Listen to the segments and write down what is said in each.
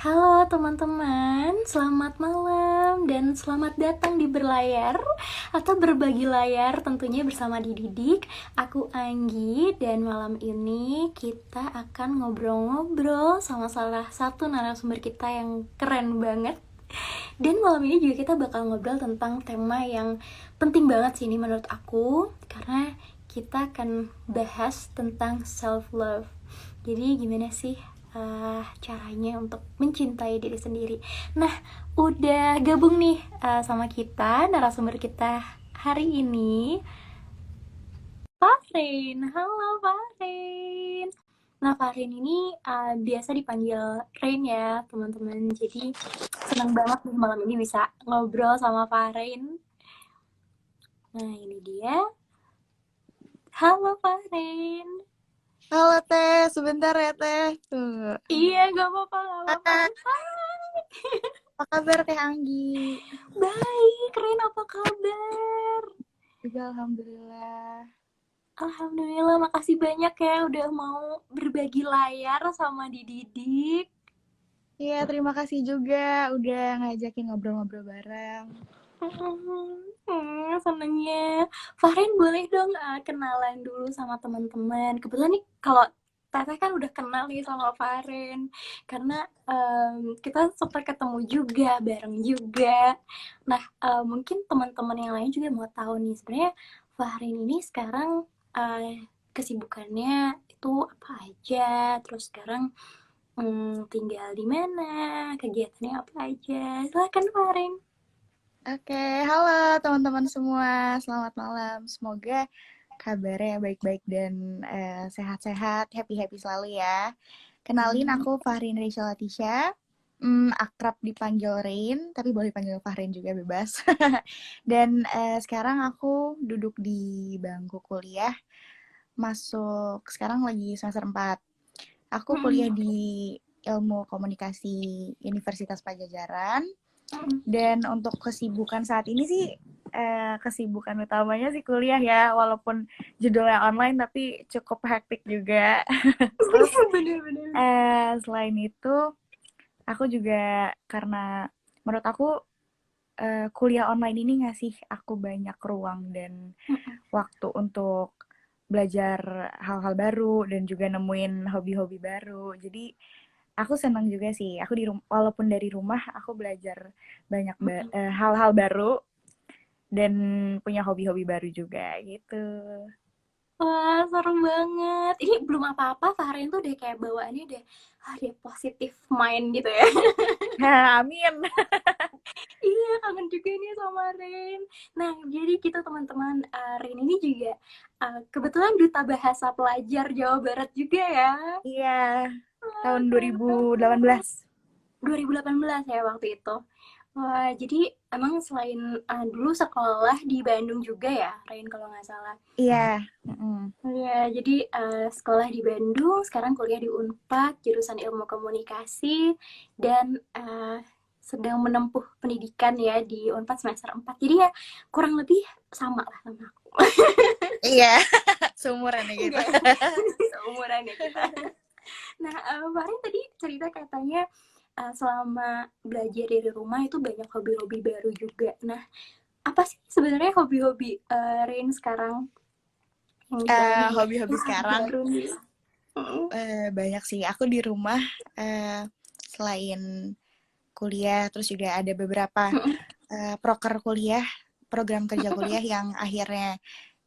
Halo teman-teman, selamat malam dan selamat datang di Berlayar atau Berbagi Layar tentunya bersama Didik. Aku Anggi dan malam ini kita akan ngobrol-ngobrol sama salah satu narasumber kita yang keren banget. Dan malam ini juga kita bakal ngobrol tentang tema yang penting banget sih ini menurut aku, karena kita akan bahas tentang self-love. Jadi gimana sih caranya untuk mencintai diri sendiri. Nah, udah gabung nih sama kita narasumber kita hari ini, Farin. Halo Farin. Nah, Farin ini biasa dipanggil Rain ya, teman-teman. Jadi senang banget nih malam ini bisa ngobrol sama Farin. Nah, ini dia. Halo Farin. Halo Teh, sebentar ya Teh. Tuh. Iya, gak apa-apa, gak apa-apa. Ah, Hai. apa kabar Teh Anggi? Baik, Rain apa kabar? Juga Alhamdulillah. Alhamdulillah, makasih banyak ya udah mau berbagi layar sama Didik. Iya, terima kasih juga udah ngajakin ngobrol-ngobrol bareng. Senengnya. Farin boleh dong kenalan dulu sama teman-teman. Kebetulan nih kalau Teteh kan udah kenal nih sama Farin. Karena kita sempat ketemu juga, bareng juga. Nah, mungkin teman-teman yang lain juga mau tahu nih sebenarnya Farin ini sekarang kesibukannya itu apa aja, terus sekarang tinggal di mana, kegiatannya apa aja. Silakan Farin. Oke, halo teman-teman semua. Selamat malam. Semoga kabarnya baik-baik dan sehat-sehat, happy-happy selalu ya. Kenalin, aku Fahrin Rachel Latisha. Akrab dipanggil Rain, tapi boleh panggil Fahrin juga bebas. Dan sekarang aku duduk di bangku kuliah, masuk sekarang lagi semester 4. Aku kuliah di Ilmu Komunikasi Universitas Pajajaran. Dan untuk kesibukan saat ini sih kesibukan utamanya sih kuliah ya, walaupun judulnya online tapi cukup hektik juga. Terus Bener-bener. selain itu aku juga karena menurut aku kuliah online ini ngasih aku banyak ruang dan waktu untuk belajar hal-hal baru dan juga nemuin hobi-hobi baru. Jadi aku senang juga sih. Aku walaupun dari rumah aku belajar banyak hal-hal baru dan punya hobi-hobi baru juga gitu. Wah, seru banget. Ini belum apa-apa, Farin tuh udah kayak bawaannya udah dia positif mind gitu ya. Amin. Iya, kangen juga nih sama Rin. Nah, jadi kita teman-teman, Rin ini juga kebetulan Duta Bahasa Pelajar Jawa Barat juga ya. Iya, Wah, tahun keren banget. 2018. 2018 ya waktu itu. Wah, jadi emang selain dulu sekolah di Bandung juga ya, Rain kalau nggak salah. Iya. Mm-mm. Iya, jadi sekolah di Bandung, sekarang kuliah di Unpad, jurusan Ilmu Komunikasi, dan sedang menempuh pendidikan ya di Unpad semester 4. Jadi ya kurang lebih sama lah sama aku. Iya, seumuran ya gitu. Enggak ya? Seumuran ya kita. Nah, Farin tadi cerita katanya selama belajar dari rumah itu banyak hobi-hobi baru juga. Nah, apa sih sebenarnya hobi-hobi Rain sekarang yang dibilang Hobi-hobi sekarang baru nih? banyak sih. Aku di rumah selain kuliah, terus juga ada beberapa proker kuliah, program kerja kuliah yang akhirnya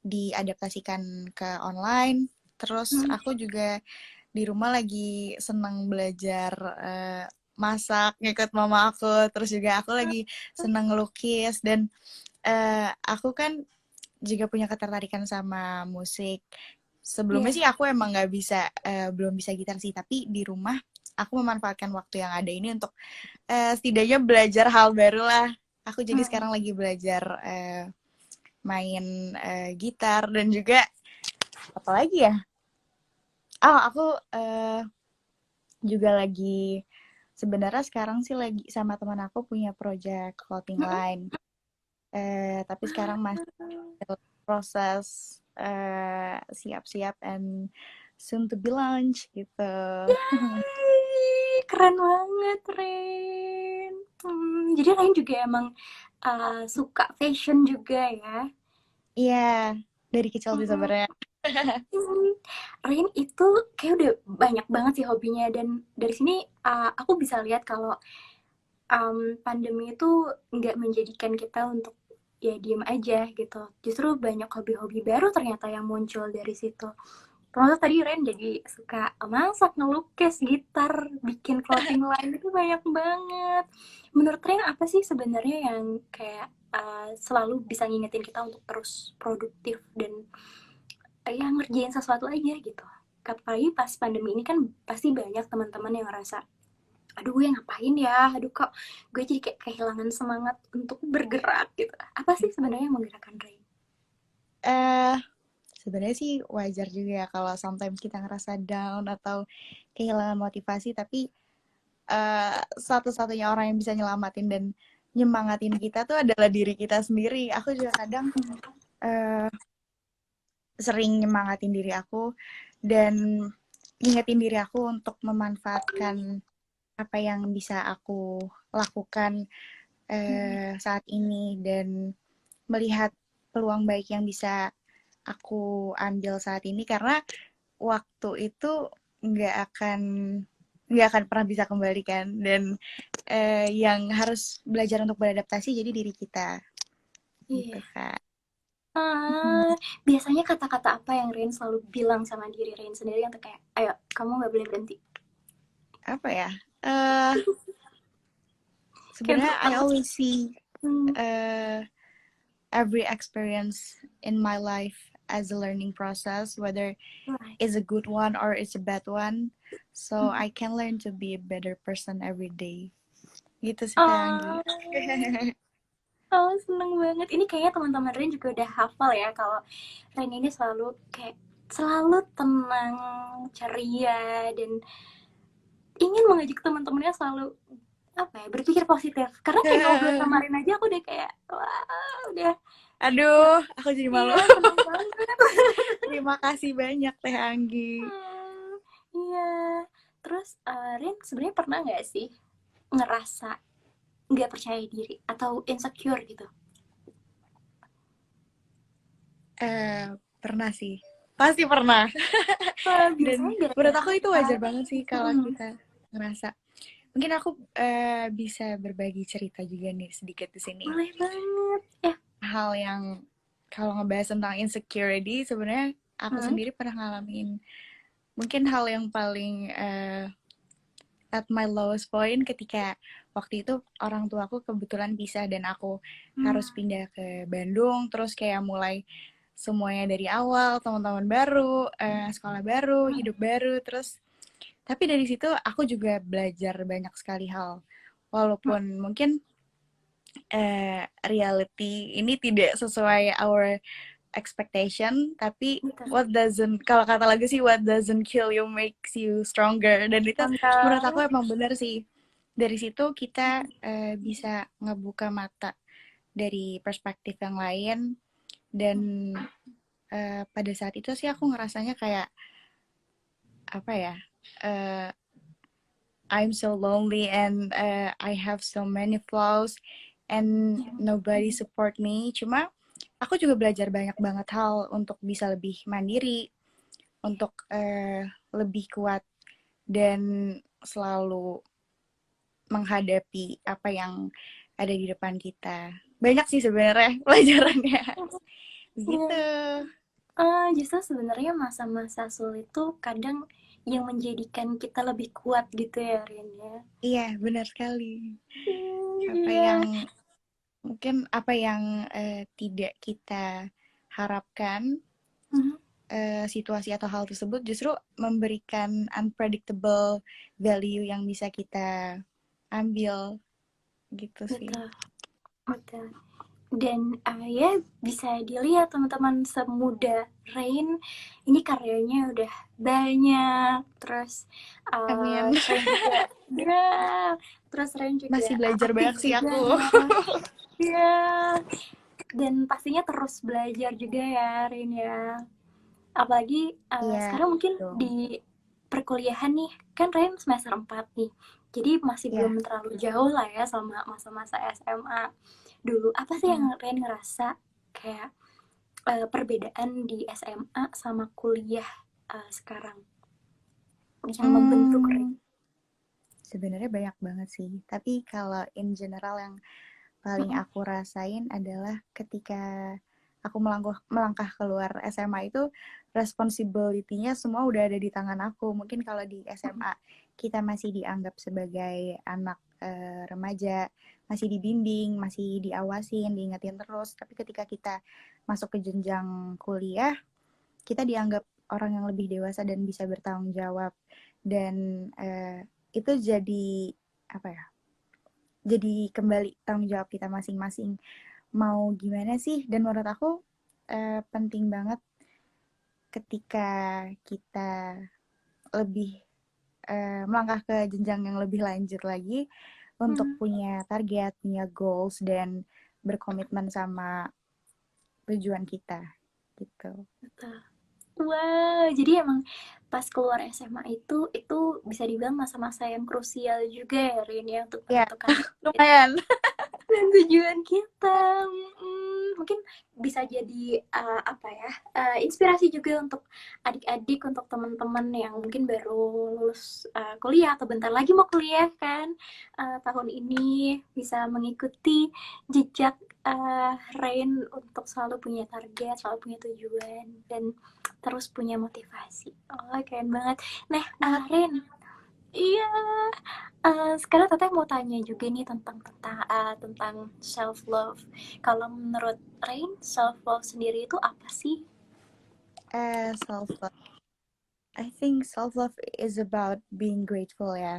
diadaptasikan ke online. Terus aku juga di rumah lagi seneng belajar masak, ngikut mama aku. Terus juga aku lagi seneng ngelukis dan aku kan juga punya ketertarikan sama musik. Sebelumnya Iya. sih aku emang nggak bisa, belum bisa gitar sih, tapi di rumah aku memanfaatkan waktu yang ada ini untuk setidaknya belajar hal baru lah. Aku jadi sekarang lagi belajar main gitar dan juga apa lagi ya? Oh, aku juga lagi sebenarnya sekarang sih lagi sama teman aku punya project clothing line. Tapi sekarang masih proses siap-siap and soon to be launch gitu. Keren banget, Rin. Jadi Rin juga emang suka fashion juga ya? Iya, dari kecil sih Hmm, sebenarnya. hmm. Rin itu kayak udah banyak banget sih hobinya, dan dari sini aku bisa lihat kalau pandemi itu nggak menjadikan kita untuk ya diem aja gitu. Justru banyak hobi-hobi baru ternyata yang muncul dari situ. Termasuk tadi Ren jadi suka masak, ngelukis, gitar, bikin clothing line itu banyak banget. Menurut Ren apa sih sebenarnya yang kayak selalu bisa ngingetin kita untuk terus produktif dan ya ngerjain sesuatu aja gitu. Apalagi pas pandemi ini kan pasti banyak teman-teman yang ngerasa, aduh gue ngapain ya, aduh kok gue jadi kayak kehilangan semangat untuk bergerak gitu. Apa sih sebenarnya yang menggerakkan Ren? eh Sebenarnya sih wajar juga ya kalau sometimes kita ngerasa down atau kehilangan motivasi, tapi satu-satunya orang yang bisa nyelamatin dan nyemangatin kita tuh adalah diri kita sendiri. Aku juga kadang uh, sering nyemangatin diri aku dan ngingetin diri aku untuk memanfaatkan apa yang bisa aku lakukan saat ini dan melihat peluang baik yang bisa aku ambil saat ini, karena waktu itu nggak akan nggak akan pernah bisa kembalikan, dan yang harus belajar untuk beradaptasi jadi diri kita gitu Iya. kak. Ah, biasanya kata-kata apa yang Rain selalu bilang sama diri Rain sendiri untuk kayak, ayo, kamu nggak boleh berhenti. Apa ya, eh Kayak sebenarnya untuk I apa? always see Hmm, uh, every experience in my life as a learning process, whether right. it's a good one or it's a bad one, so I can learn to be a better person every day. Gitu sih Kak Anggi. Ah, oh, seneng banget. Ini kayaknya teman-teman Rain juga udah hafal ya kalau Rain ini selalu kayak selalu tenang, ceria, dan ingin mengajak teman-temannya selalu apa ya, berpikir positif. Karena kayak ngobrol kemarin aja aku udah kayak, wah, udah, Aduh, aku jadi malu. iya, seneng banget. Terima kasih banyak Teh Anggi. Iya. Terus Rin sebenarnya pernah nggak sih ngerasa nggak percaya diri atau insecure gitu? Pernah sih. Pasti pernah. Biasanya Dan gara-gara menurut aku itu apa? wajar banget sih kalau Mm, kita ngerasa. Mungkin aku bisa berbagi cerita juga nih sedikit di sini. boleh banget. Hal yang kalau ngebahas tentang insecurity, sebenarnya aku Hmm, sendiri pernah ngalamin mungkin hal yang paling at my lowest point ketika waktu itu orang tuaku kebetulan pisah dan aku hmm, harus pindah ke Bandung, terus kayak mulai semuanya dari awal, teman-teman baru, sekolah baru, hmm, hidup baru, terus tapi dari situ aku juga belajar banyak sekali hal, hmm, walaupun mungkin reality ini tidak sesuai our expectation, tapi gitu. what doesn't, kalau kata lagu sih, what doesn't kill you makes you stronger, dan itu menurut aku Mantap. emang bener sih. Dari situ kita bisa ngebuka mata dari perspektif yang lain, dan pada saat itu sih aku ngerasanya kayak apa ya, uh, I'm so lonely and I have so many flaws and nobody support me. Cuma aku juga belajar banyak banget hal untuk bisa lebih mandiri, untuk lebih kuat dan selalu menghadapi apa yang ada di depan kita. Banyak sih sebenarnya pelajarannya. Iya. Begitu. Justru sebenarnya masa-masa sulit tuh kadang yang menjadikan kita lebih kuat gitu ya, Rin ya. Iya, benar sekali. Apa yang Iya. mungkin apa yang tidak kita harapkan, Mhm, situasi atau hal tersebut justru memberikan unpredictable value yang bisa kita ambil gitu sih. betul, betul. Dan ya bisa dilihat teman-teman, semuda Rain ini karyanya udah banyak. Terus Amin. Rain juga ya, terus Rain juga Masih belajar aktif banyak sih juga aku. ya. Dan pastinya terus belajar juga ya Rain ya. Apalagi Iya, sekarang mungkin betul. di perkuliahan nih, kan Rain semester 4 nih. Jadi masih Ya. belum terlalu jauh lah ya sama masa-masa SMA dulu. Apa sih yang Ren ngerasa kayak perbedaan di SMA sama kuliah sekarang yang membentuk Ren? Hmm, sebenarnya banyak banget sih. Tapi kalau in general yang paling Mm-mm. aku rasain adalah ketika aku melangkah keluar SMA itu responsibility-nya semua udah ada di tangan aku. Mungkin kalau di SMA kita masih dianggap sebagai anak remaja, masih dibimbing, masih diawasin, diingetin terus. Tapi ketika kita masuk ke jenjang kuliah, kita dianggap orang yang lebih dewasa dan bisa bertanggung jawab. Dan itu jadi apa ya? Jadi kembali tanggung jawab kita masing-masing mau gimana sih. Dan menurut aku penting banget ketika kita lebih melangkah ke jenjang yang lebih lanjut lagi untuk Hmm, punya target, punya goals dan berkomitmen sama tujuan kita gitu. betul. Wow, jadi emang pas keluar SMA itu bisa dibilang masa-masa yang krusial juga ya Rin ya untuk Ya, menentukan target lumayan. dan tujuan kita. Mungkin bisa jadi apa ya, inspirasi juga untuk adik-adik, untuk teman-teman yang mungkin baru lulus kuliah atau bentar lagi mau kuliah kan tahun ini bisa mengikuti jejak Rain untuk selalu punya target, selalu punya tujuan dan terus punya motivasi. Oh, keren banget. Nah, Rain, iya. Sekarang Teteh mau tanya juga nih tentang self love. Kalau menurut Rain, self love sendiri itu apa sih? Self love. I think self love is about being grateful ya.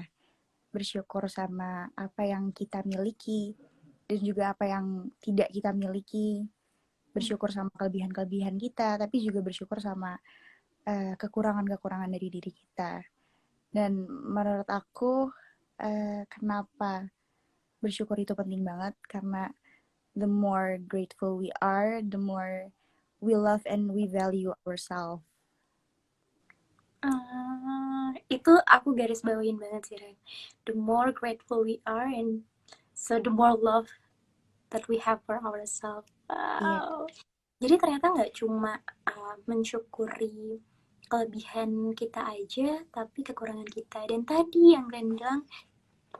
Bersyukur sama apa yang kita miliki dan juga apa yang tidak kita miliki. Bersyukur sama kelebihan-kelebihan kita, tapi juga bersyukur sama kekurangan-kekurangan dari diri kita. Dan menurut aku kenapa bersyukur itu penting banget karena the more grateful we are, the more we love and we value ourselves. Itu aku garis bawain banget sih, Rain. The more grateful we are, and so the more love that we have for ourselves. Iya, Wow. Jadi ternyata nggak cuma mensyukuri kelebihan kita aja, tapi kekurangan kita. Dan tadi yang Ren bilang,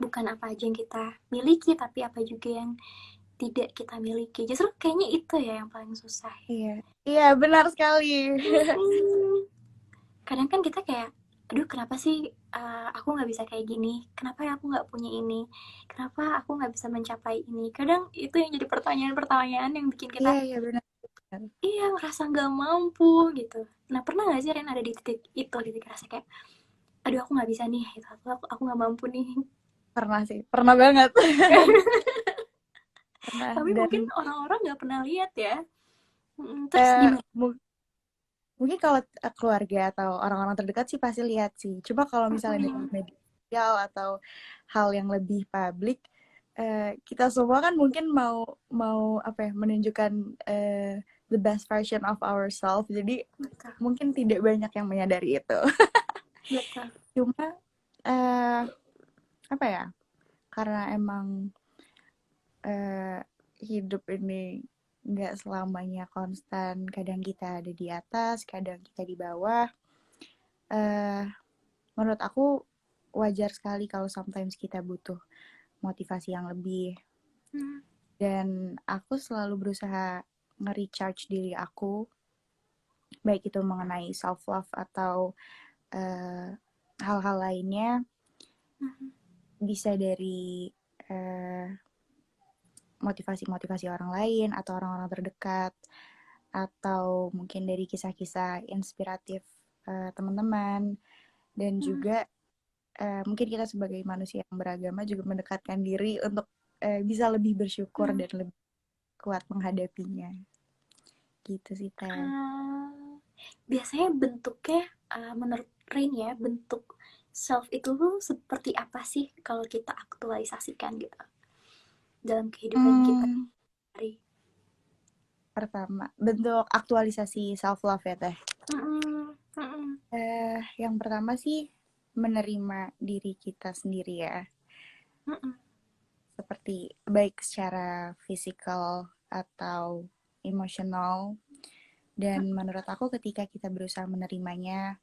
bukan apa aja yang kita miliki, tapi apa juga yang tidak kita miliki. Justru kayaknya itu ya yang paling susah. iya, iya, benar sekali. Hmm. Kadang kan kita kayak, aduh kenapa sih aku nggak bisa kayak gini? Kenapa ya aku nggak punya ini? Kenapa aku nggak bisa mencapai ini? Kadang itu yang jadi pertanyaan-pertanyaan yang bikin kita, Iya, iya, benar. iya ngerasa nggak mampu gitu. Nah pernah nggak sih Ren ada di titik itu, titik rasa kayak, aduh aku nggak bisa nih, gitu. Aku nggak mampu nih. Pernah sih, pernah banget. Pernah. Tapi mungkin Dan orang-orang nggak pernah lihat ya. Terus gimana? mungkin kalau keluarga atau orang-orang terdekat sih pasti lihat sih. Cuma kalau misalnya dari Mm-mm. media sosial atau hal yang lebih publik, kita semua kan mungkin mau mau apa ya, menunjukkan the best version of ourselves. Jadi Betul, mungkin tidak banyak yang menyadari itu. betul. Cuma eh apa ya? Karena emang eh, hidup ini nggak selamanya konstan. Kadang kita ada di atas, kadang kita di bawah. eh Menurut aku wajar sekali kalau sometimes kita butuh motivasi yang lebih. Hmm. Dan aku selalu berusaha nge-recharge diri aku, baik itu mengenai self-love atau eh, hal-hal lainnya, Mhm. bisa dari eh, motivasi-motivasi orang lain atau orang-orang terdekat, atau mungkin dari kisah-kisah inspiratif teman-teman, dan Mhm. juga mungkin kita sebagai manusia yang beragama juga mendekatkan diri untuk bisa lebih bersyukur Mhm. dan lebih kuat menghadapinya. Gitu sih, Teh. Ah, biasanya bentuknya menurut Rain ya, bentuk self itu tuh seperti apa sih kalau kita aktualisasikan gitu dalam kehidupan kita Hmm, hari. pertama, bentuk aktualisasi self-love ya, Teh. Mm-mm, mm-mm, Yang pertama sih menerima diri kita sendiri ya. Mm-mm. seperti baik secara fisikal atau emosional. Dan menurut aku ketika kita berusaha menerimanya,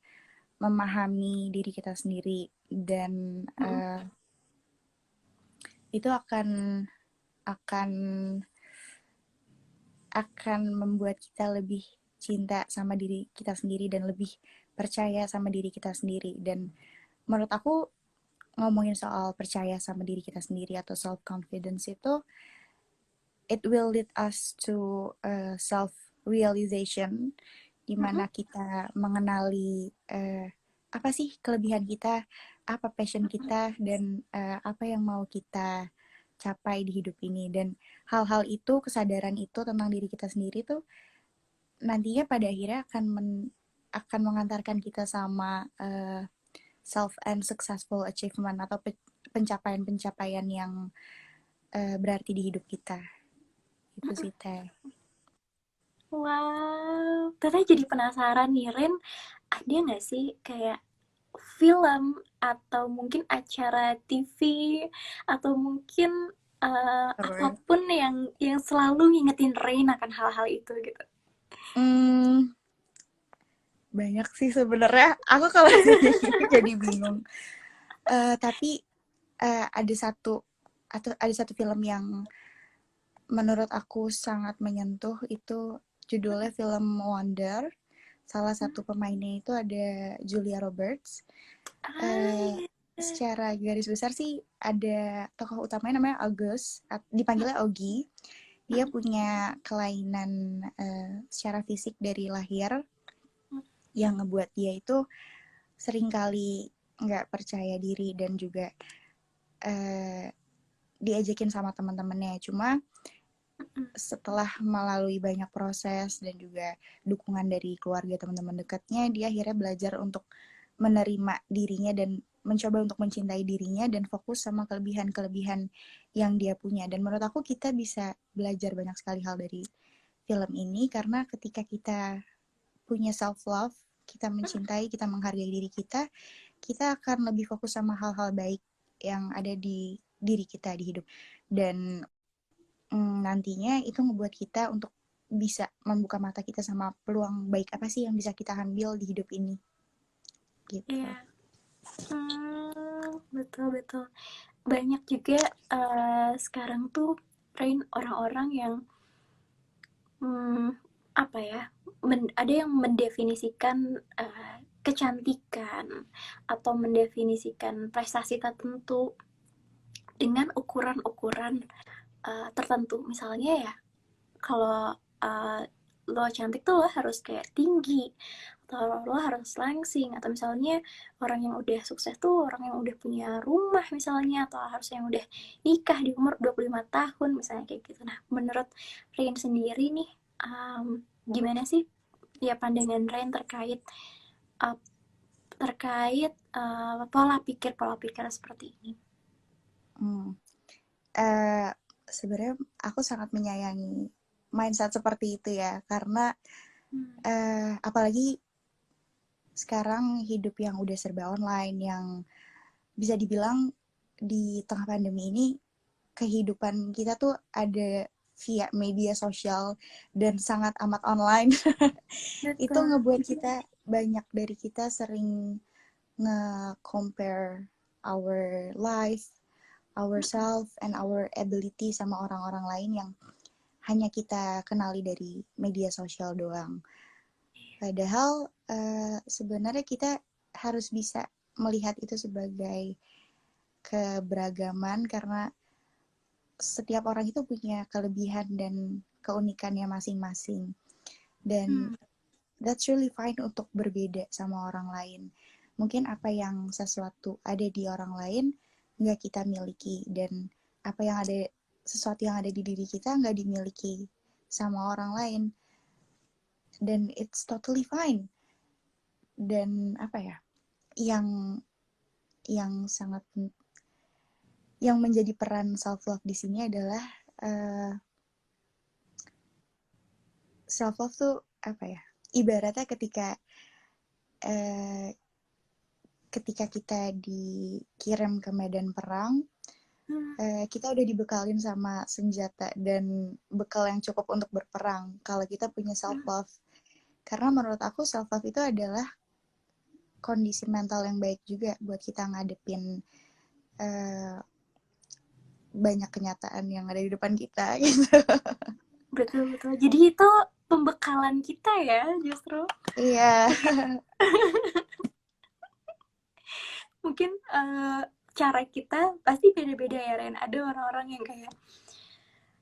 memahami diri kita sendiri, dan Mm-mm. itu akan akan membuat kita lebih cinta sama diri kita sendiri dan lebih percaya sama diri kita sendiri. Dan menurut aku ngomongin soal percaya sama diri kita sendiri atau self confidence itu, it will lead us to self realization, di Mm-mm. mana kita mengenali apa sih kelebihan kita, apa passion kita, dan apa yang mau kita capai di hidup ini. Dan hal-hal itu, kesadaran itu tentang diri kita sendiri tuh nantinya pada akhirnya akan mengantarkan kita sama self and successful achievement atau pencapaian-pencapaian yang berarti di hidup kita. Itu Mm-mm. sih Teh. Wow, Teteh jadi penasaran nih, Ren, ada nggak sih kayak film atau mungkin acara TV atau mungkin Terus. apapun yang selalu ngingetin Rain akan hal-hal itu gitu? Hmm, banyak sih sebenarnya. Aku kalau nanya gini jadi bingung. Tapi ada satu atau ada satu film yang menurut aku sangat menyentuh, itu judulnya film Wonder. Salah satu pemainnya itu ada Julia Roberts. Ah, Eh, iya. Secara garis besar sih ada tokoh utamanya namanya August, dipanggilnya Ogi. Dia punya kelainan secara fisik dari lahir yang ngebuat dia itu seringkali nggak percaya diri dan juga eh, diajakin sama teman-temannya. Cuma setelah melalui banyak proses dan juga dukungan dari keluarga, teman-teman dekatnya, dia akhirnya belajar untuk menerima dirinya dan mencoba untuk mencintai dirinya dan fokus sama kelebihan-kelebihan yang dia punya. Dan menurut aku kita bisa belajar banyak sekali hal dari film ini, karena ketika kita punya self love, kita mencintai, kita menghargai diri kita, kita akan lebih fokus sama hal-hal baik yang ada di diri kita di hidup. Dan nantinya itu ngebuat kita untuk bisa membuka mata kita sama peluang baik apa sih yang bisa kita ambil di hidup ini gitu. Iya. Betul betul. Banyak juga sekarang tuh Rain orang-orang yang hmm, apa ya? Ada yang mendefinisikan kecantikan atau mendefinisikan prestasi tertentu dengan ukuran-ukuran tertentu. Misalnya ya, kalau lo cantik tuh lo harus kayak tinggi atau lo harus langsing, atau misalnya orang yang udah sukses tuh orang yang udah punya rumah misalnya, atau harus yang udah nikah di umur 25 tahun misalnya kayak gitu. Nah, menurut Rain sendiri nih, gimana sih ya pandangan Rain terkait uh, pola pikir seperti ini? Hmm. Eh, Sebenarnya aku sangat menyayangi mindset seperti itu ya, karena Hmm. apalagi sekarang hidup yang udah serba online, yang bisa dibilang di tengah pandemi ini kehidupan kita tuh ada via media sosial dan sangat amat online. Itu Betul. ngebuat kita, banyak dari kita sering nge-compare our life, ourselves, and our ability sama orang-orang lain yang hanya kita kenali dari media sosial doang. Padahal sebenarnya kita harus bisa melihat itu sebagai keberagaman, karena setiap orang itu punya kelebihan dan keunikannya masing-masing. Dan Hmm. that's really fine untuk berbeda sama orang lain. Mungkin apa yang sesuatu ada di orang lain nggak kita miliki, dan apa yang ada, sesuatu yang ada di diri kita nggak dimiliki sama orang lain. Dan it's totally fine. Dan apa ya, yang sangat yang menjadi peran self love di sini adalah uh, self love tuh apa ya? Ibaratnya uh, ketika kita dikirim ke medan perang, kita udah dibekalin sama senjata dan bekal yang cukup untuk berperang kalau kita punya self love. Karena menurut aku self love itu adalah kondisi mental yang baik juga buat kita ngadepin banyak kenyataan yang ada di depan kita gitu. Betul. Jadi itu pembekalan kita ya justru. Iya. Mungkin cara kita pasti beda-beda ya Ren. Ada orang-orang yang kayak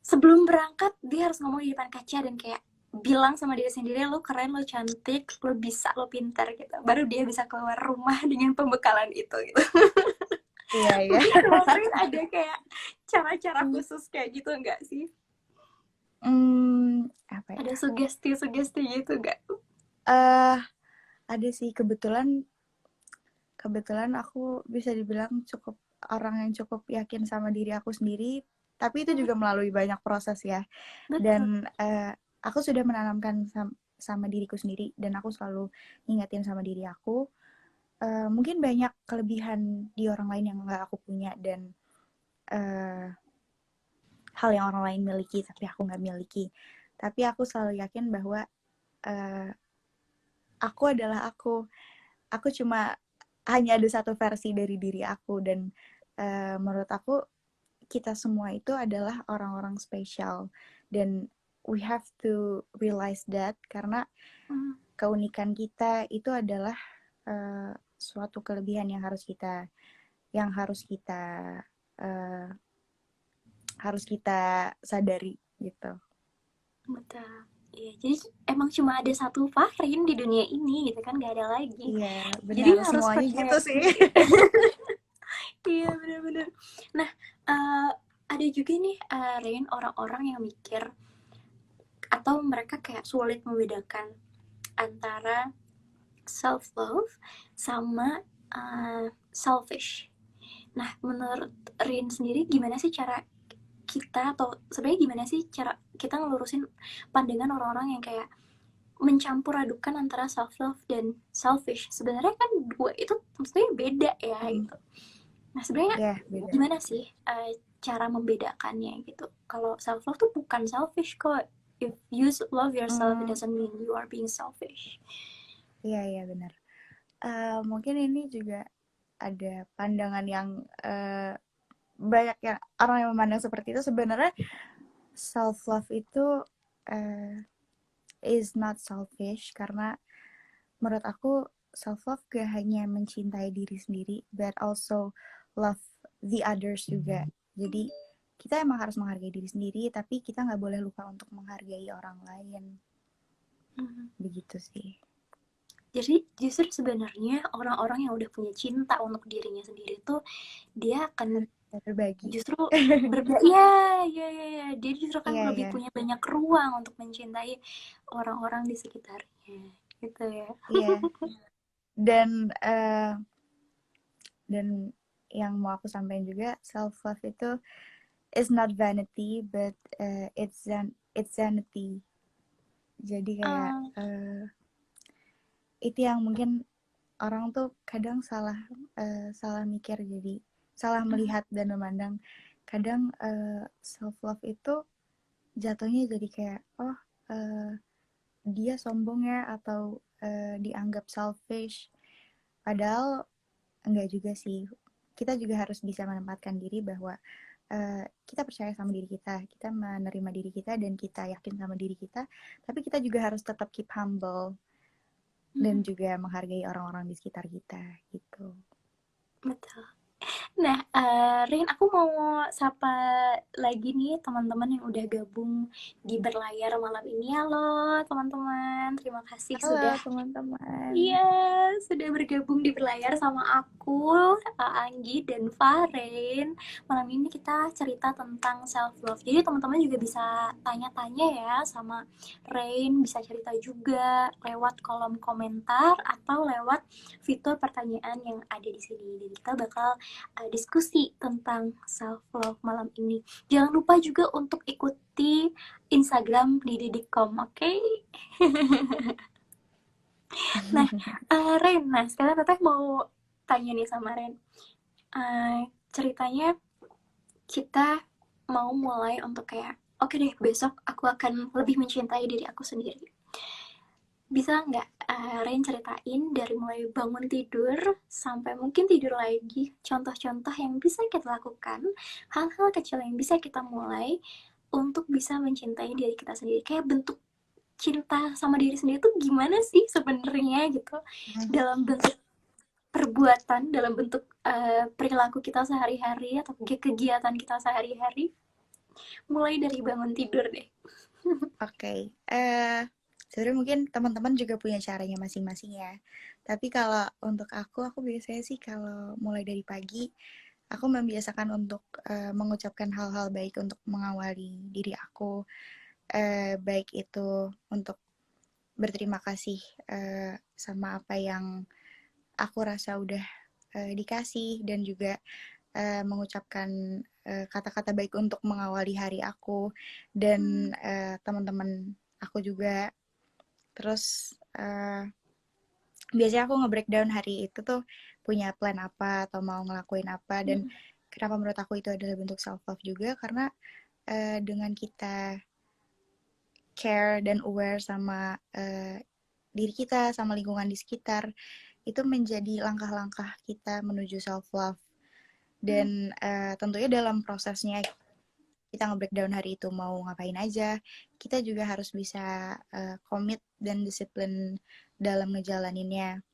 sebelum berangkat dia harus ngomong di depan kaca dan kayak bilang sama diri sendiri, lo keren, lo cantik, lo bisa, lo pintar gitu. Baru dia bisa keluar rumah dengan pembekalan itu gitu. Iya. Mungkin kemarin ada kayak cara-cara khusus kayak gitu nggak sih? Apa ya? Ada sugesti-sugesti gitu nggak? Ada sih, kebetulan aku bisa dibilang cukup orang yang cukup yakin sama diri aku sendiri, tapi itu juga melalui banyak proses ya. Betul. Dan aku sudah menanamkan sama diriku sendiri dan aku selalu ngingetin sama diri aku mungkin banyak kelebihan di orang lain yang nggak aku punya dan hal yang orang lain miliki tapi aku nggak miliki. Tapi aku selalu yakin bahwa aku adalah aku cuma hanya ada satu versi dari diri aku dan menurut aku kita semua itu adalah orang-orang spesial dan we have to realize that karena keunikan kita itu adalah suatu kelebihan yang harus kita sadari gitu. Betul. Iya, jadi emang cuma ada satu Fahrin di dunia ini gitu kan, nggak ada lagi. Iya, benar. Jadi harus semuanya percaya gitu sih. Iya, benar-benar. Nah, ada juga nih Rain, orang-orang yang mikir atau mereka kayak sulit membedakan antara self love sama selfish. Nah, menurut Rain sendiri gimana sih cara kita, atau sebenarnya gimana sih cara kita ngelurusin pandangan orang-orang yang kayak mencampur adukan antara self love dan selfish? Sebenarnya kan dua itu maksudnya beda ya gitu. Nah, sebenarnya gimana sih cara membedakannya gitu? Kalau self love tuh bukan selfish kok. If you love yourself, it doesn't mean you are being selfish. Iya benar. Mungkin ini juga ada pandangan yang banyak yang orang yang memandang seperti itu. Sebenarnya self love itu is not selfish karena menurut aku self love gak hanya mencintai diri sendiri but also love the others juga. Jadi kita emang harus menghargai diri sendiri tapi kita nggak boleh lupa untuk menghargai orang lain. Begitu sih. Jadi justru sebenarnya orang-orang yang udah punya cinta untuk dirinya sendiri tuh dia akan berbagi. Justru berbagi. Ya. Dia justru kan lebih punya banyak ruang untuk mencintai orang-orang di sekitarnya. Gitu ya. Iya. Dan yang mau aku sampaikan juga, self love itu is not vanity but it's sanity. Jadi kayak itu yang mungkin orang tuh kadang salah mikir, jadi salah melihat dan memandang. Kadang self love itu jatuhnya jadi kayak dia sombong ya atau dianggap selfish. Padahal enggak juga sih. Kita juga harus bisa menempatkan diri bahwa kita percaya sama diri kita menerima diri kita dan kita yakin sama diri kita, tapi kita juga harus tetap keep humble dan juga menghargai orang-orang di sekitar kita gitu. Betul. Nah, Rin, aku mau sapa lagi nih teman-teman yang udah gabung di Berlayar malam ini. Halo teman-teman, terima kasih sudah teman-teman. Iya, sudah bergabung di Berlayar sama aku, Anggi dan Fahrin. Malam ini kita cerita tentang self love. Jadi teman-teman juga bisa tanya-tanya ya sama Rain, bisa cerita juga lewat kolom komentar atau lewat fitur pertanyaan yang ada di sini. Dan kita bakal diskusi tentang self love malam ini. Jangan lupa juga untuk ikuti Instagram Dididik.com, oke? Nah, Ren, sekarang Teteh mau tanya nih sama Ren. Ceritanya kita mau mulai untuk kayak, oke deh, besok aku akan lebih mencintai diri aku sendiri. Bisa nggak Rain ceritain dari mulai bangun tidur sampai mungkin tidur lagi, contoh-contoh yang bisa kita lakukan, hal-hal kecil yang bisa kita mulai untuk bisa mencintai diri kita sendiri. Kayak bentuk cinta sama diri sendiri tuh gimana sih sebenarnya gitu, dalam bentuk perbuatan, dalam bentuk perilaku kita sehari-hari atau kegiatan kita sehari-hari, mulai dari bangun tidur deh. Oke, sebenarnya mungkin teman-teman juga punya caranya masing-masing ya. Tapi kalau untuk aku biasanya sih kalau mulai dari pagi, aku membiasakan untuk mengucapkan hal-hal baik untuk mengawali diri aku. Baik itu untuk berterima kasih sama apa yang aku rasa udah dikasih, dan juga mengucapkan kata-kata baik untuk mengawali hari aku dan teman-teman aku juga. Terus biasanya aku nge-breakdown hari itu tuh punya plan apa atau mau ngelakuin apa, dan kenapa menurut aku itu adalah bentuk self love juga karena dengan kita care dan aware sama diri kita, sama lingkungan di sekitar, itu menjadi langkah-langkah kita menuju self love. Dan tentunya dalam prosesnya kita nge-breakdown hari itu mau ngapain aja, kita juga harus bisa komit dan disiplin dalam ngejalaninnya.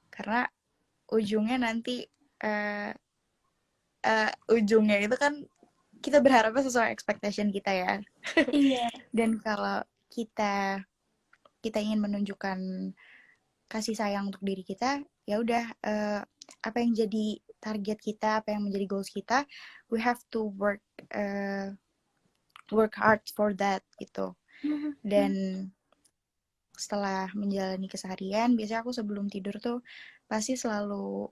Karena ujungnya nanti ujungnya itu kan kita berharapnya sesuai expectation kita ya. Iya. Dan kalau kita ingin menunjukkan kasih sayang untuk diri kita, ya udah apa yang jadi target kita, apa yang menjadi goals kita, we have to work hard for that gitu. Dan setelah menjalani keseharian, biasanya aku sebelum tidur tuh pasti selalu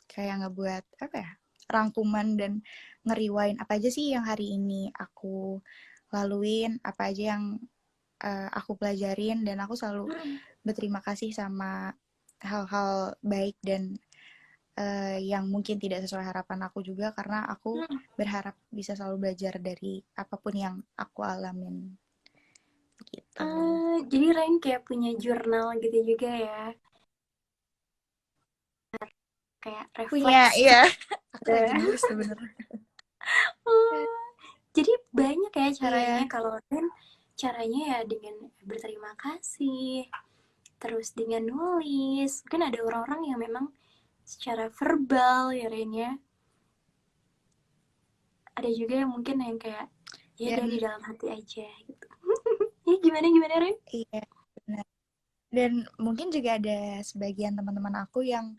kayak ngebuat apa ya, rangkuman dan ngeriwain apa aja sih yang hari ini aku laluin, apa aja yang aku pelajarin, dan aku selalu berterima kasih sama hal-hal baik dan yang mungkin tidak sesuai harapan aku juga, karena aku berharap bisa selalu belajar dari apapun yang aku alamin gitu. Jadi Rain kayak punya jurnal gitu juga ya, kayak Punya, refleksi. iya. Aku lagi nulis sebenarnya. Oh, jadi banyak ya caranya. Iya, Kalau Rain caranya ya dengan berterima kasih, terus dengan nulis. Mungkin ada orang-orang yang memang secara verbal ya Rain ya. Ada juga yang mungkin yang kayak ya dari dan dalam hati aja gitu. Ya gimana gimana Rain? iya benar. Dan mungkin juga ada sebagian teman-teman aku yang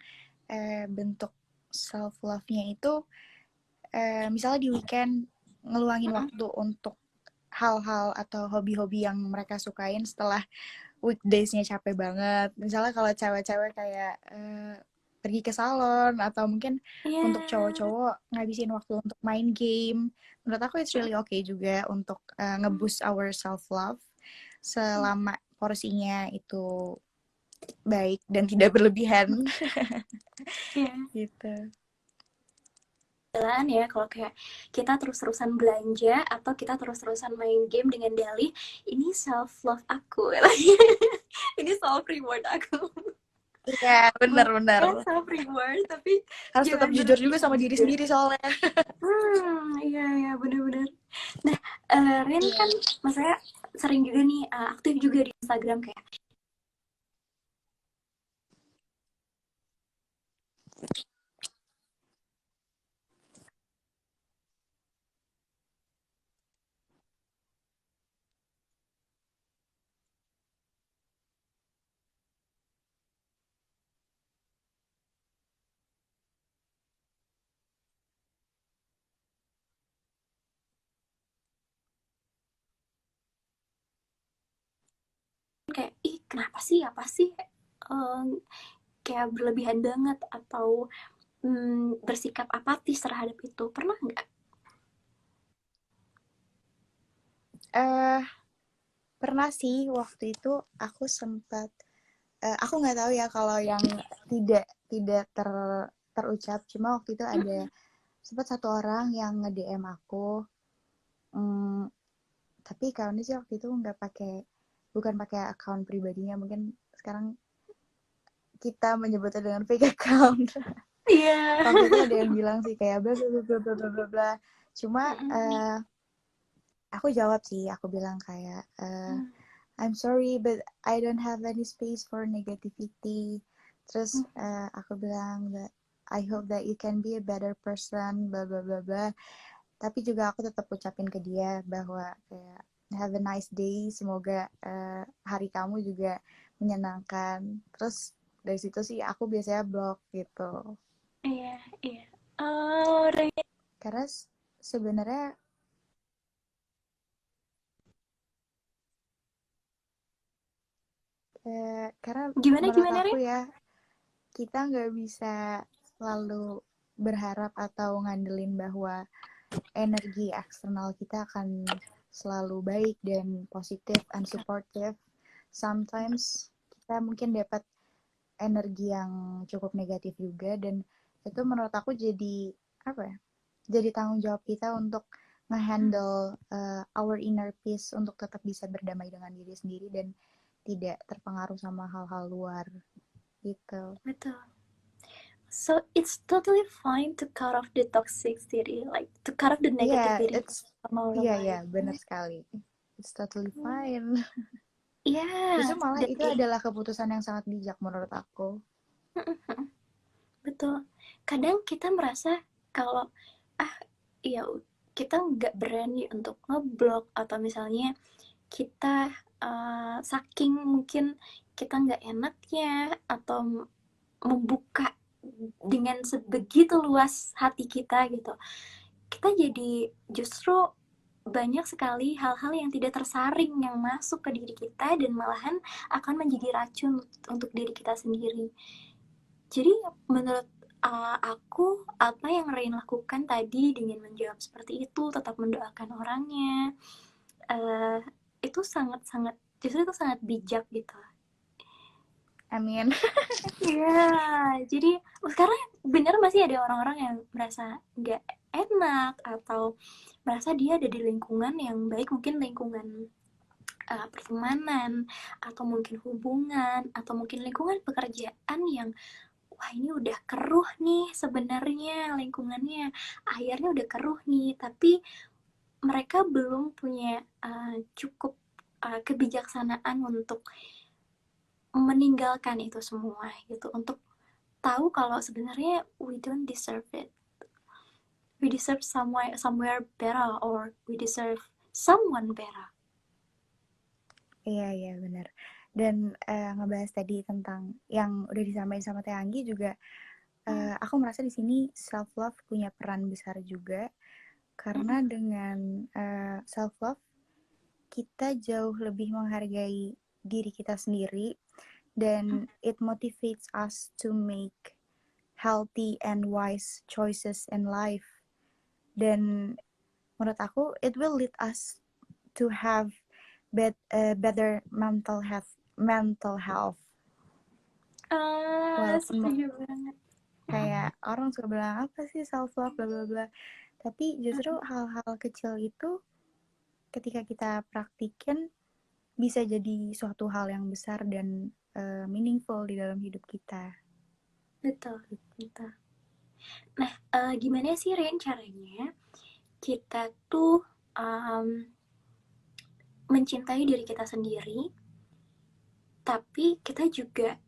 bentuk self love-nya itu misalnya di weekend ngeluangin waktu untuk hal-hal atau hobi-hobi yang mereka sukain setelah weekdays-nya capek banget. Misalnya kalau cewek-cewek kayak pergi ke salon, atau mungkin Iya. untuk cowok-cowok ngabisin waktu untuk main game. Menurut aku it's really okay juga untuk nge-boost our self-love selama porsinya itu baik dan tidak berlebihan. Iya. Gitu. Jalan ya kalau kayak kita terus-terusan belanja atau kita terus-terusan main game dengan dalih ini self love aku. Ini self reward aku. Iya, benar-benar. Bukan self reward tapi Harus tetap jangan jujur juga berlebihan sama diri juga. sendiri soalnya. Iya ya benar-benar. Nah, Rin kan maksudnya sering juga nih aktif juga di Instagram kayak ih kenapa sih apa sih eh, kayak berlebihan banget atau bersikap apatis terhadap itu pernah nggak? eh Pernah sih, waktu itu aku sempat aku nggak tahu ya kalau yang tidak tidak terucap, cuma waktu itu ada sempat satu orang yang nge-DM aku, hmm, tapi account-nya sih waktu itu bukan pakai account pribadinya, mungkin sekarang kita menyebutnya dengan fake account. Iya. Waktu itu ada yang bilang sih kayak bla bla bla bla bla bla bla. Cuma Mm-mm. aku jawab sih, aku bilang kayak I'm sorry but I don't have any space for negativity. Terus aku bilang that I hope that you can be a better person, bla bla bla bla. Tapi juga aku tetap ucapin ke dia bahwa kayak have a nice day, semoga hari kamu juga menyenangkan. Terus dari situ sih aku biasanya blok gitu. Iya, iya. Oh, Karena sebenarnya karena gimana menurut gimana aku Rin? ya kita nggak bisa selalu berharap atau ngandelin bahwa energi eksternal kita akan selalu baik dan positif and supportive. Sometimes kita mungkin dapat energi yang cukup negatif juga, dan itu menurut aku jadi apa ya? Jadi tanggung jawab kita untuk ngehandle our inner peace untuk tetap bisa berdamai dengan diri sendiri dan tidak terpengaruh sama hal-hal luar gitu. Betul. So it's totally fine to cut off the toxicity, like to cut off the Iya, negativity from our iya, life. benar sekali. It's totally fine. Iya, Justru malah dan itu adalah keputusan yang sangat bijak menurut aku. betul. Kadang kita merasa kalau ah ya kita nggak berani untuk ngeblok atau misalnya kita saking mungkin kita nggak enaknya atau membuka dengan sebegitu luas hati kita gitu. Kita jadi justru banyak sekali hal-hal yang tidak tersaring yang masuk ke diri kita dan malahan akan menjadi racun untuk diri kita sendiri. Jadi menurut aku apa yang Rain lakukan tadi dengan menjawab seperti itu, tetap mendoakan orangnya, uh, itu sangat-sangat justru itu sangat bijak gitu. Amin. Iya, jadi karena bener masih ada orang-orang yang merasa nggak enak atau merasa dia ada di lingkungan yang baik, mungkin lingkungan pertemanan atau mungkin hubungan atau mungkin lingkungan pekerjaan yang wah ini udah keruh nih sebenarnya lingkungannya akhirnya udah keruh nih tapi mereka belum punya cukup kebijaksanaan untuk meninggalkan itu semua gitu untuk tahu kalau sebenarnya we don't deserve it, we deserve somewhere better or we deserve someone better. Iya, iya benar. Dan ngebahas tadi tentang yang udah disampaikan sama Teh Anggi juga, aku merasa di sini self love punya peran besar juga, karena dengan self love kita jauh lebih menghargai diri kita sendiri, dan it motivates us to make healthy and wise choices in life. Dan menurut aku it will lead us to have better mental health. Walaupun Setuju banget. kayak orang suka bilang apa sih self love bla bla bla, tapi justru hal-hal kecil itu ketika kita praktikin bisa jadi suatu hal yang besar dan meaningful di dalam hidup kita. Betul, betul. Nah, gimana sih Ren caranya kita tuh um, mencintai diri kita sendiri, tapi kita juga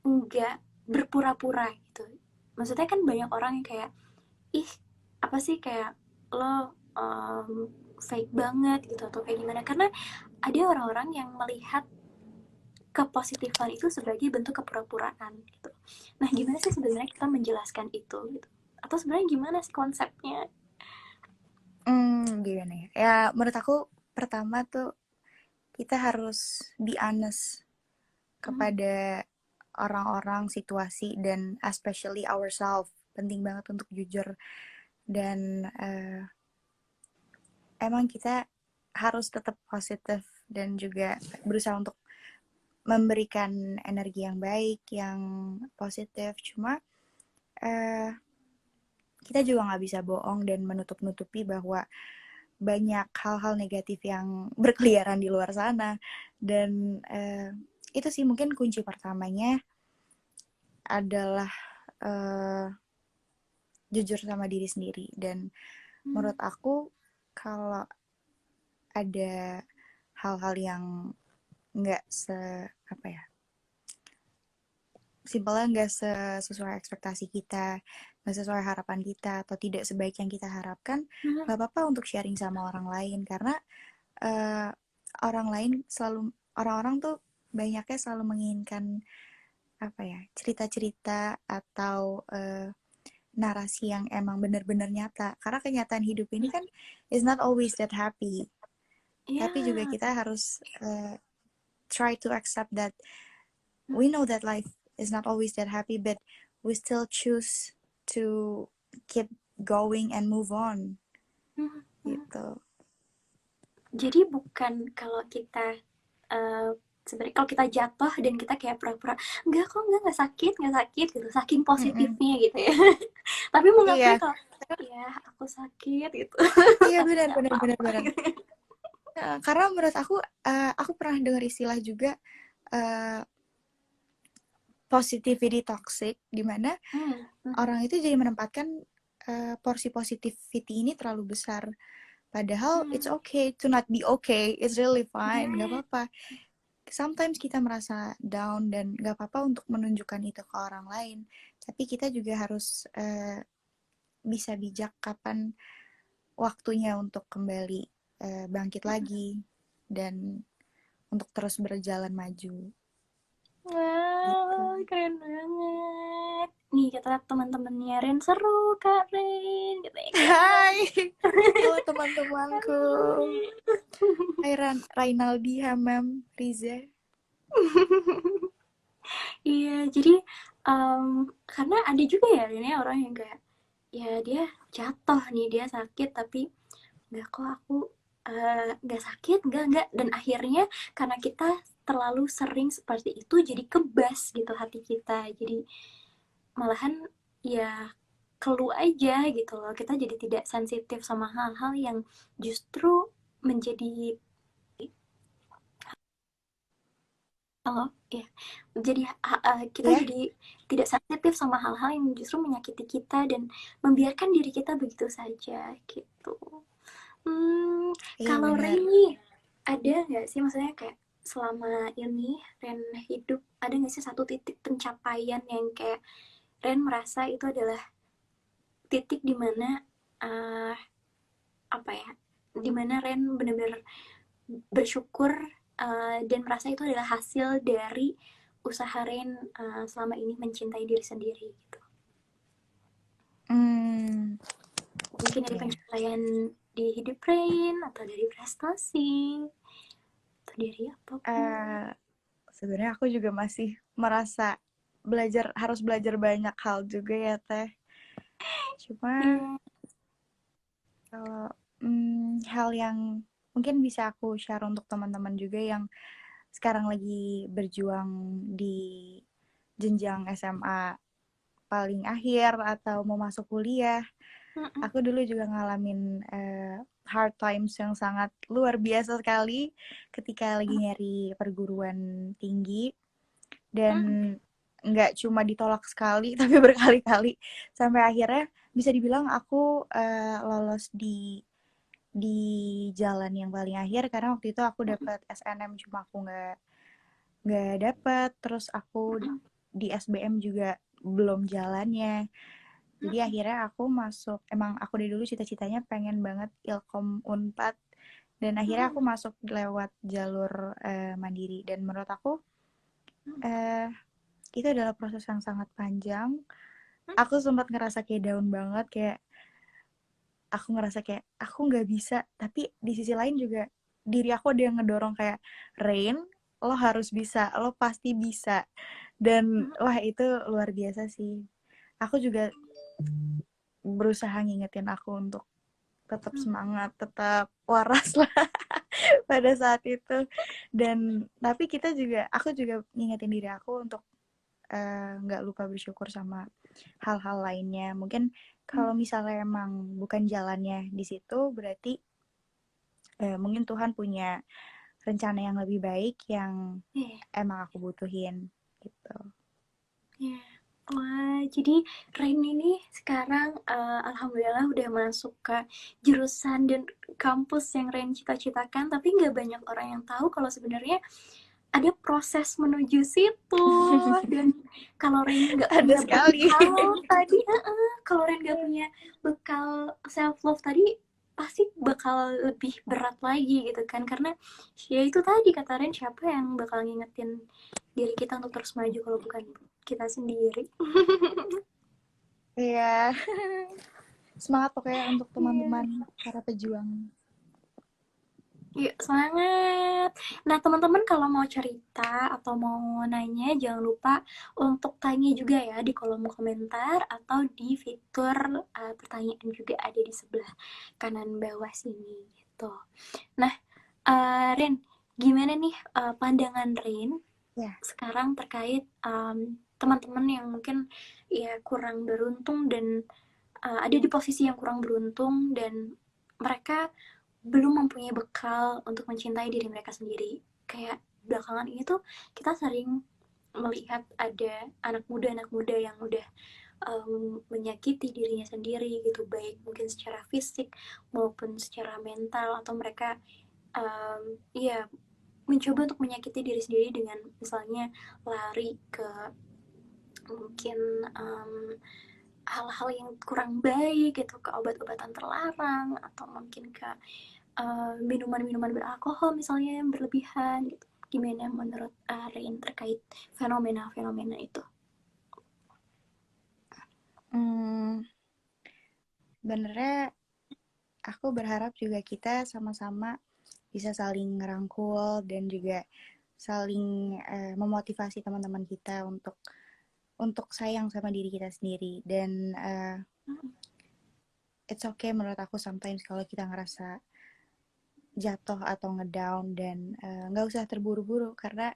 nggak berpura-pura gitu. Maksudnya kan banyak orang yang kayak, ih apa sih kayak lo fake banget gitu atau kayak gimana. Karena ada orang-orang yang melihat kepositifan itu sebagai bentuk kepura-puraan gitu. Nah gimana sih sebenarnya kita menjelaskan itu gitu? Atau sebenarnya gimana sih konsepnya? Gimana ya? Ya menurut aku pertama tuh kita harus be honest Hmm, kepada orang-orang, situasi, dan especially ourselves. Penting banget untuk jujur, dan emang kita harus tetap positif dan juga berusaha untuk memberikan energi yang baik, yang positif. Cuma kita juga nggak bisa bohong dan menutup-nutupi bahwa banyak hal-hal negatif yang berkeliaran di luar sana. Dan itu sih mungkin kunci pertamanya adalah eh, jujur sama diri sendiri. Dan menurut aku kalau ada hal-hal yang nggak apa ya, simpelnya nggak sesuai ekspektasi kita, nggak sesuai harapan kita, atau tidak sebaik yang kita harapkan, nggak apa-apa untuk sharing sama orang lain. Karena uh, orang lain selalu, orang-orang tuh banyaknya selalu menginginkan apa ya, cerita-cerita atau narasi yang emang benar-benar nyata. Karena kenyataan hidup ini kan is not always that happy. Tapi juga Ya, kita harus try to accept that we know that life is not always that happy, but we still choose to keep going and move on gitu. jadi bukan kalau kita sebenarnya kalau kita jatuh dan kita kayak pura-pura enggak sakit gitu, saking Mm-mm. positifnya gitu ya. Tapi mengakui Iya, kalau ya aku sakit gitu. iya, benar Nggak benar benar apa-apa benar. gitu. Karena menurut aku pernah dengar istilah juga uh, positivity toxic, di mana orang itu jadi menempatkan porsi positivity ini terlalu besar. Padahal it's okay to not be okay, it's really fine, gak Nah, apa-apa. Sometimes kita merasa down dan gak apa-apa untuk menunjukkan itu ke orang lain. Tapi kita juga harus bisa bijak kapan waktunya untuk kembali bangkit lagi dan untuk terus berjalan maju gitu. wow, keren banget. Nih kata teman-temannya Ren seru Kak Ren, katanya kayak Hai, halo teman-temanku. Hai Rainaldi, Hamam, Riza. iya, jadi karena ada juga ya ini orang yang kayak ya dia jatuh nih, dia sakit tapi nggak kok aku nggak sakit, nggak, dan akhirnya karena kita terlalu sering seperti itu jadi kebas gitu hati kita, jadi malahan ya keluh aja gitu loh, kita jadi tidak sensitif sama hal-hal yang justru menjadi halo ya, jadi kita Ya, jadi tidak sensitif sama hal-hal yang justru menyakiti kita dan membiarkan diri kita begitu saja gitu. iya Kalau benar. Reni ada nggak sih maksudnya kayak selama ini Ren hidup ada nggak sih satu titik pencapaian yang kayak Ren merasa itu adalah titik dimana uh, apa ya, dimana Ren benar-benar bersyukur dan merasa itu adalah hasil dari usaha Ren selama ini mencintai diri sendiri gitu. Hmm, Mungkin dari ya. pencapaian di hidup Ren atau dari prestasi atau dari apapun. Uh, Sebenarnya aku juga masih merasa harus belajar banyak hal juga ya Teh. Cuma Iya. kalau hal yang mungkin bisa aku share untuk teman-teman juga yang sekarang lagi berjuang di jenjang SMA paling akhir atau mau masuk kuliah. Mm-mm. Aku dulu juga ngalamin hard times yang sangat luar biasa sekali ketika lagi nyari perguruan tinggi, dan Mm-mm. nggak cuma ditolak sekali tapi berkali-kali sampai akhirnya bisa dibilang aku lolos di jalan yang paling akhir, karena waktu itu aku dapat SNM cuma aku nggak dapet, terus aku Mm-mm. di SBM juga belum jalannya. Jadi Mm-mm. akhirnya aku masuk, emang aku dari dulu cita-citanya pengen banget Ilkom Unpad, dan akhirnya aku Mm-mm. masuk lewat jalur mandiri. Dan menurut aku eh, itu adalah proses yang sangat panjang. Aku sempat ngerasa kayak down banget, kayak aku ngerasa kayak aku nggak bisa, tapi di sisi lain juga diri aku ada yang ngedorong kayak, Rain, lo harus bisa, lo pasti bisa. Dan Mm-mm. wah, itu luar biasa sih. Aku juga berusaha ngingetin aku untuk tetap semangat, tetap waras lah pada saat itu. Dan tapi aku juga ngingetin diri aku untuk nggak lupa bersyukur sama hal-hal lainnya. Mungkin Kalau misalnya emang bukan jalannya di situ, berarti mungkin Tuhan punya rencana yang lebih baik yang Iya, emang aku butuhin gitu. iya. Wah, jadi Rain ini sekarang alhamdulillah udah masuk ke jurusan dan kampus yang Rain cita-citakan, tapi nggak banyak orang yang tahu kalau sebenarnya ada proses menuju situ. Dan kalau Rain nggak Ada punya sekali. bekal tadi, kalau Rain nggak punya bekal self love tadi, pasti bakal lebih berat lagi gitu kan, karena ya itu tadi kata Rain, siapa yang bakal ngingetin diri kita untuk terus maju kalau bukan kita sendiri. Iya, semangat pokoknya untuk Iya. teman-teman para pejuang. Yuk, semangat. Nah, teman-teman kalau mau cerita atau mau nanya, jangan lupa untuk tanya juga ya di kolom komentar atau di fitur pertanyaan juga ada di sebelah kanan bawah sini gitu. Nah, Rin, gimana nih pandangan Rin Ya, sekarang terkait teman-teman yang mungkin ya kurang beruntung dan ada di posisi yang kurang beruntung dan mereka belum mempunyai bekal untuk mencintai diri mereka sendiri. Kayak belakangan ini tuh kita sering melihat ada anak muda yang udah menyakiti dirinya sendiri gitu, baik mungkin secara fisik maupun secara mental, atau mereka ya mencoba untuk menyakiti diri sendiri dengan misalnya lari ke mungkin hal-hal yang kurang baik gitu, ke obat-obatan terlarang atau mungkin ke minuman-minuman beralkohol misalnya yang berlebihan gitu. Gimana menurut Rain terkait fenomena-fenomena itu? hmm, sebenarnya aku berharap juga kita sama-sama bisa saling ngerangkul dan juga saling memotivasi teman-teman kita untuk sayang sama diri kita sendiri dan it's okay menurut aku sometimes kalau kita ngerasa jatuh atau ngedown dan nggak usah terburu-buru karena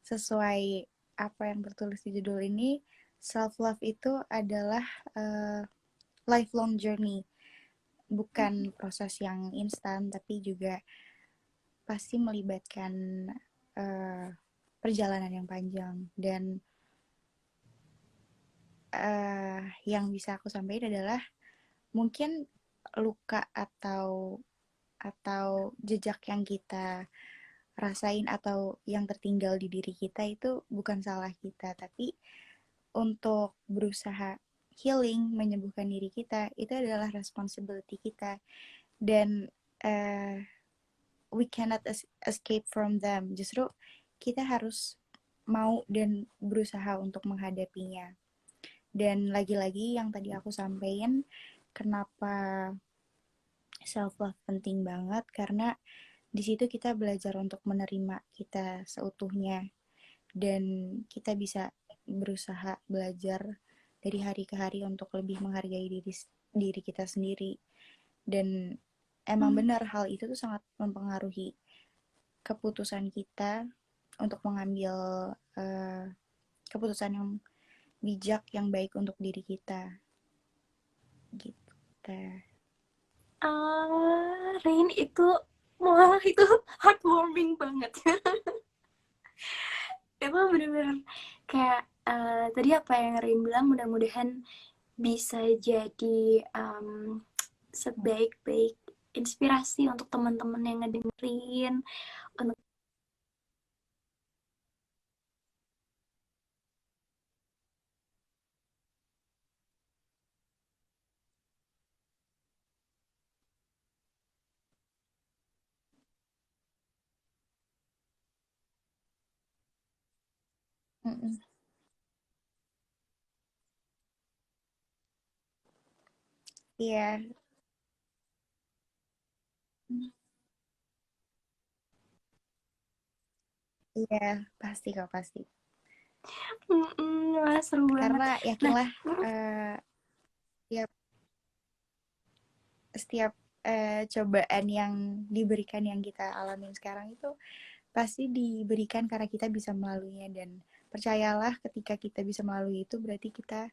sesuai apa yang tertulis di judul ini self love itu adalah uh, lifelong journey, bukan proses yang instan tapi juga pasti melibatkan uh, perjalanan yang panjang dan yang bisa aku sampaikan adalah mungkin luka atau jejak yang kita rasain atau yang tertinggal di diri kita itu bukan salah kita, tapi untuk berusaha healing, menyembuhkan diri kita itu adalah responsibility kita dan uh, we cannot escape from them. Justru kita harus mau dan berusaha untuk menghadapinya. Dan lagi-lagi yang tadi aku sampaikan, kenapa self love penting banget karena di situ kita belajar untuk menerima kita seutuhnya dan kita bisa berusaha belajar dari hari ke hari untuk lebih menghargai diri kita sendiri dan emang Hmm. benar hal itu tuh sangat mempengaruhi keputusan kita untuk mengambil uh, keputusan yang bijak yang baik untuk diri kita gitu teh. Rain itu, wah itu heartwarming banget. Emang bener-bener kayak tadi apa yang Rain bilang, mudah-mudahan bisa jadi sebaik-baik inspirasi untuk teman-teman yang ngedengerin. Untuk Mm-mm. Iya, iya pasti kok pasti. wah, seru banget. Karena Nah, yakinlah eh, setiap setiap cobaan yang diberikan yang kita alamin sekarang itu pasti diberikan karena kita bisa melaluinya dan percayalah ketika kita bisa melalui itu berarti kita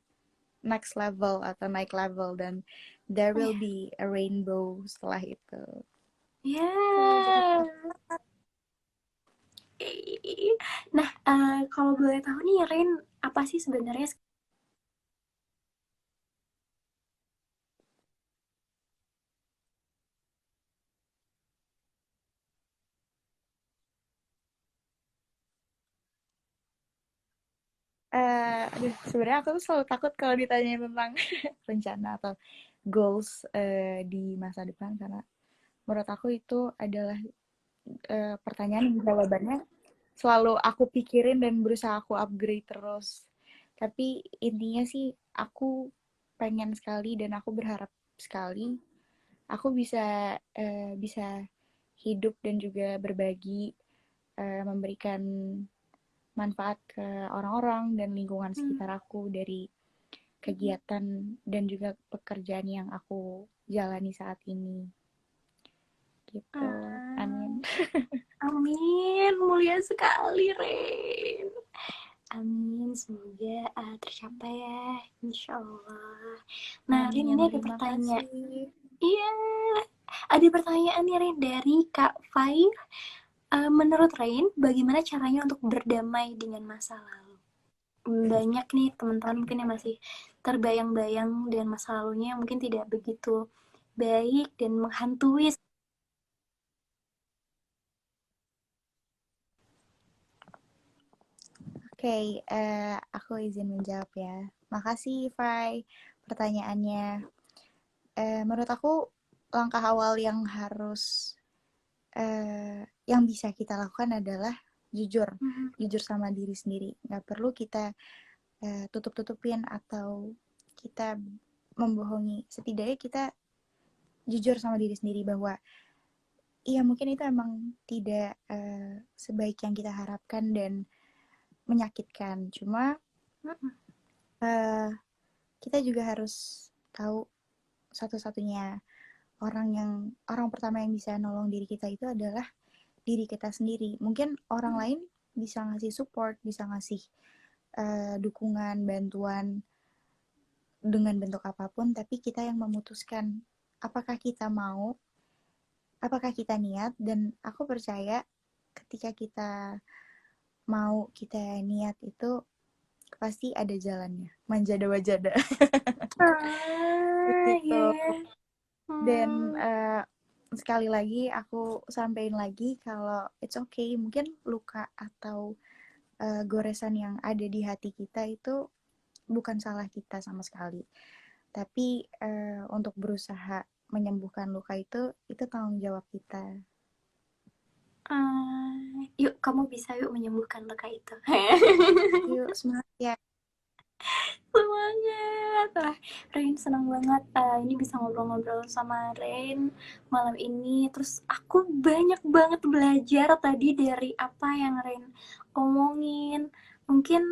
next level atau naik level, dan there Oh will ya. be a rainbow setelah itu. Ya. Tuh, jadi Nah, kalau boleh tahu nih, Rin, apa sih sebenarnya? aduh, sebenarnya aku tuh selalu takut kalau ditanya tentang rencana atau goals di masa depan, karena menurut aku itu adalah pertanyaan yang jawabannya selalu aku pikirin dan berusaha aku upgrade terus. Tapi intinya sih aku pengen sekali dan aku berharap sekali aku bisa hidup dan juga berbagi, memberikan manfaat ke orang-orang dan lingkungan Hmm, sekitar aku dari kegiatan dan juga pekerjaan yang aku jalani saat ini gitu. Amin. ah, amin, mulia sekali, Rin. Amin, semoga tercapai ya, insya Allah. Nah, Rin, Amin, ini ada terima pertanyaan. kasih. Iya, ada pertanyaan nih, Rin, dari Kak Fai. Menurut Rain, bagaimana caranya untuk berdamai dengan masa lalu? Banyak nih teman-teman mungkin yang masih terbayang-bayang dengan masa lalunya yang mungkin tidak begitu baik dan menghantui. Oke, aku izin menjawab ya. Makasih, Fai, pertanyaannya. Menurut aku, langkah awal yang bisa kita lakukan adalah jujur, Hmm, jujur sama diri sendiri. Nggak perlu kita tutup-tutupin atau kita membohongi. Setidaknya kita jujur sama diri sendiri bahwa iya mungkin itu emang tidak sebaik yang kita harapkan dan menyakitkan. Cuma uh, kita juga harus tahu satu-satunya orang pertama yang bisa nolong diri kita itu adalah diri kita sendiri. Mungkin orang lain bisa ngasih support, bisa ngasih dukungan, bantuan dengan bentuk apapun, tapi kita yang memutuskan apakah kita mau, apakah kita niat, dan aku percaya ketika kita mau, kita niat itu pasti ada jalannya. Manjada wajada. ya. Begitu. Dan Hmm, sekali lagi aku sampaikan lagi kalau it's okay, mungkin luka atau goresan yang ada di hati kita itu bukan salah kita sama sekali. Tapi untuk berusaha menyembuhkan luka itu tanggung jawab kita. yuk, kamu bisa yuk menyembuhkan luka itu. Yuk, semangat ya. Semangat. Rain senang banget ini bisa ngobrol-ngobrol sama Rain malam ini. Terus aku banyak banget belajar tadi dari apa yang Rain omongin. Mungkin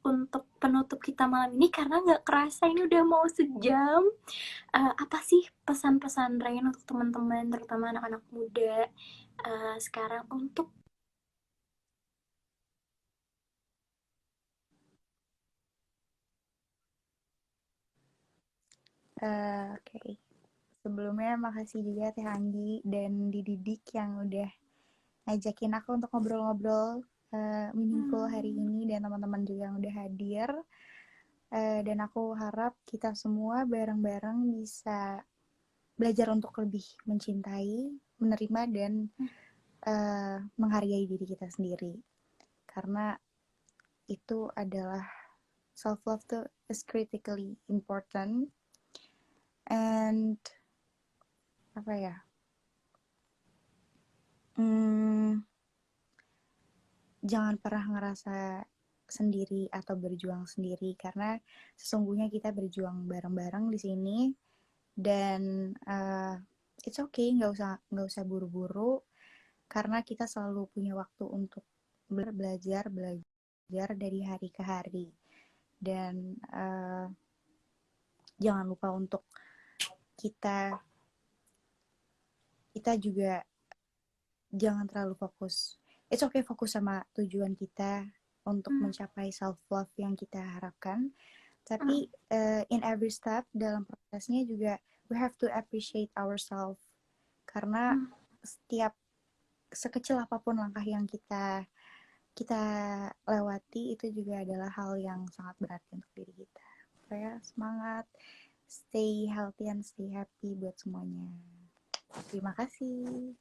untuk penutup kita malam ini karena nggak kerasa ini udah mau sejam. Apa sih pesan-pesan Rain untuk teman-teman, terutama anak-anak muda sekarang untuk Oke. Okay. Sebelumnya makasih juga Teh Anggi dan Dididik yang udah ngajakin aku untuk ngobrol-ngobrol meaningful hari hmm, ini, dan teman-teman juga yang udah hadir. Dan aku harap kita semua bareng-bareng bisa belajar untuk lebih mencintai, menerima, dan menghargai diri kita sendiri. Karena itu adalah self love tuh is critically important, and apa ya? Hmm, jangan pernah ngerasa sendiri atau berjuang sendiri, karena sesungguhnya kita berjuang bareng-bareng di sini. Dan it's okay, nggak usah buru-buru, karena kita selalu punya waktu untuk belajar dari hari ke hari. Dan jangan lupa untuk kita kita juga jangan terlalu fokus. It's okay fokus sama tujuan kita untuk mencapai self love yang kita harapkan, Tapi in every step dalam prosesnya juga we have to appreciate ourselves karena setiap sekecil apapun langkah yang kita kita lewati itu juga adalah hal yang sangat berarti untuk diri kita. Saya semangat, stay healthy and stay happy buat semuanya. Terima kasih.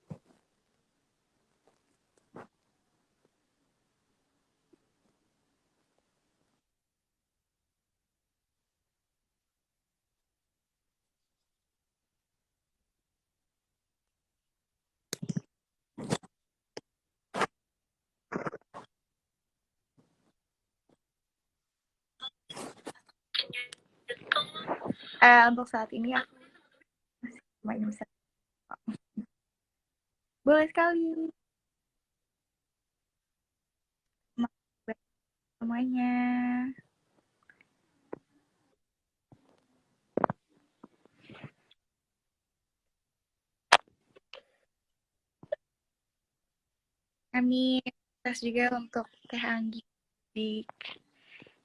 Untuk saat ini aku masih bisa. Boleh sekali. Semuanya. Kami sukses juga untuk Teh Anggi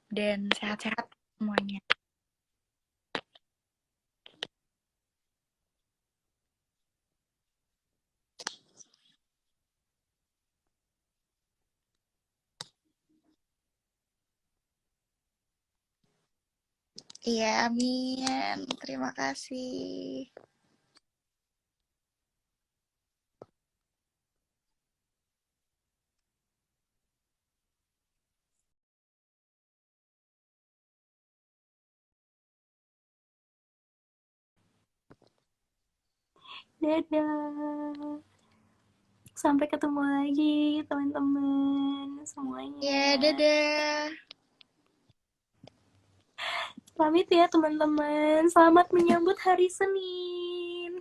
dan sehat-sehat semuanya. Iya, amin. Terima kasih. Dadah. Sampai ketemu lagi teman-teman semuanya. Ya, dadah. Pamit ya teman-teman. Selamat menyambut hari Senin.